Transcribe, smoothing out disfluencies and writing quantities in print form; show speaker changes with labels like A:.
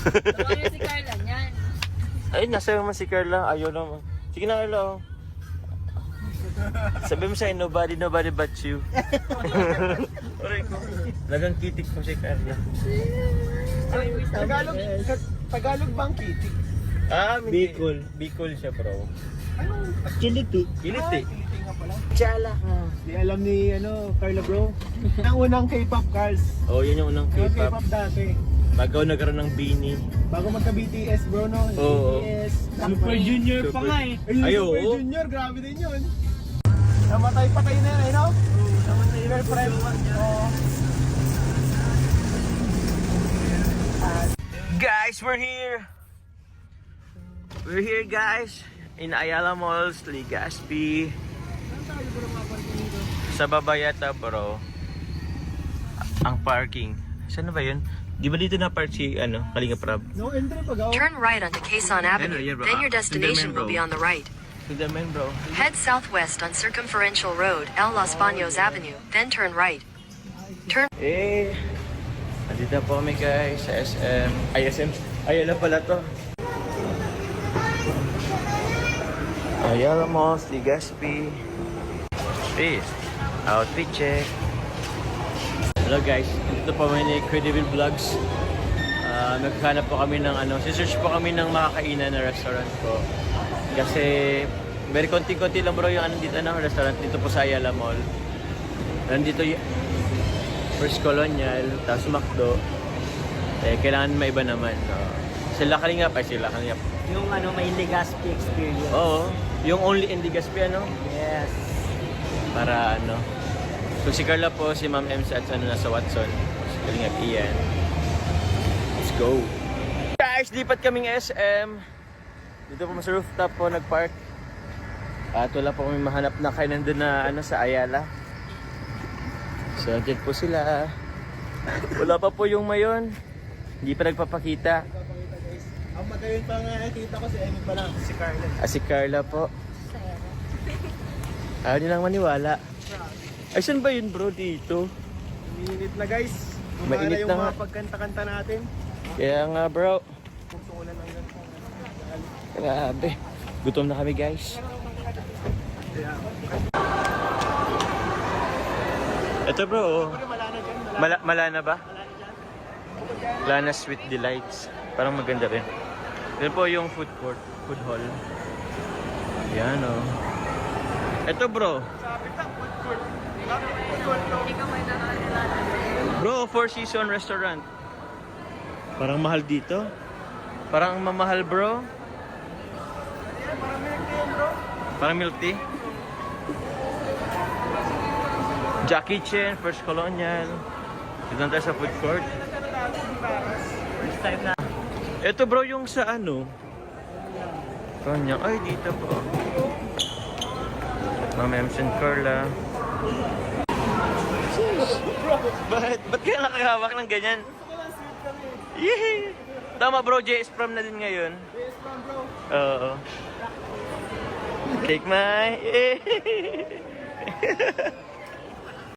A: Ano si Carla niyan?
B: Ay, nasa naman si Carla. Ayaw naman. Sige na, Carla. Oh. Sabi mo sa'yo, nobody but you. Aray ko. Nagang kitik mo si Carla.
C: Tagalog bang kitik?
B: Bicol. Bicol siya, bro.
C: Anong
B: Kiliti.
C: Kiliti nga pala.
B: Chala ka.
C: Di alam ni Carla bro. Ang unang K-pop Cars.
B: Oh, yun yung unang
C: Yung
B: K-pop.
C: K-pop dati.
B: Bago nagkaroon ng Beanie.
C: Bago magka-BTS bro no.
B: Oo.
C: BTS.
D: Super Junior pa nga eh.
B: Ay,
C: Super
B: oo.
C: Junior, grabe din yun. Namatay-patay na yun, no? Namatay na yun, friend. Oo.
B: Guys, we're here. We're here, guys. In Ayala Malls, Legazpi. Sa Babayata, bro. Ang parking. Saan na ba yun? Di ba dito na park si, Kalinga Prab?
C: No entry pag ako.
E: Turn right onto Quezon Avenue,
B: yeah, bro.
E: then your destination
B: Bro.
E: will be on the right.
B: To the main, bro.
E: Head southwest on Circumferential Road, El Los Baños Avenue, then turn right. Turn
B: Nandito po kami, guys, sa SM. Ay, SM. Ayala pala to. Ayala Malls, Legazpi. Peace. Outfit check. Hello guys, dito po kami ni Credible Vlogs. Naghanap po kami ng search po kami ng makakainan na restaurant po. Kasi very konti-konti lang bro yung dito restaurant dito po sa Ayala Mall. Nandito yung First Colonial, tapos McDo. Kailangan may iba naman. Sila Kalingap.
D: Yung may Legazpi experience.
B: Oo, yung only in Legazpi
D: Yes.
B: para So si Carla po, si Ma'am Ems at nasa Watson. Si Kalingap Ian. Let's go! Guys, lipat kaming SM. Dito po sa rooftop po nagpark. At wala po kami mahanap na kainan doon na sa Ayala. So dyan po sila. Wala pa po yung mayon. Hindi pa nagpapakita.
C: Ang magayon pa nga nakita ko si Emmy pa lang, si Carla.
B: Si Carla po. Ayaw nilang maniwala. Ay, saan ba yun bro dito?
C: Mainit na guys.
B: Mainit
C: Yung
B: na nga.
C: mga pagkanta-kanta natin.
B: Kaya nga bro.
C: Pagsukulan ng ganito.
B: Grabe. Gutom na kami guys. Ito bro. Oh.
C: Malana dyan.
B: Malana ba? Lana Sweet Delights. Parang maganda rin. Yan po yung food court, food hall. Yan o. Ito bro. Bro, Four Seasons Restaurant. Parang mahal dito. Parang mamahal bro. Parang milk tea. Jackie Chan, First Colonial. Dito na tayo sa food court.
D: First time na.
B: Ito bro yung sa Kanya. Ay, dito po. Ma'am Ems and Carla. Ba't kaya nakahawak ng ganyan? Yee! Tama bro, JS Prom na din ngayon.
C: JS Prom bro.
B: Oo. Take my...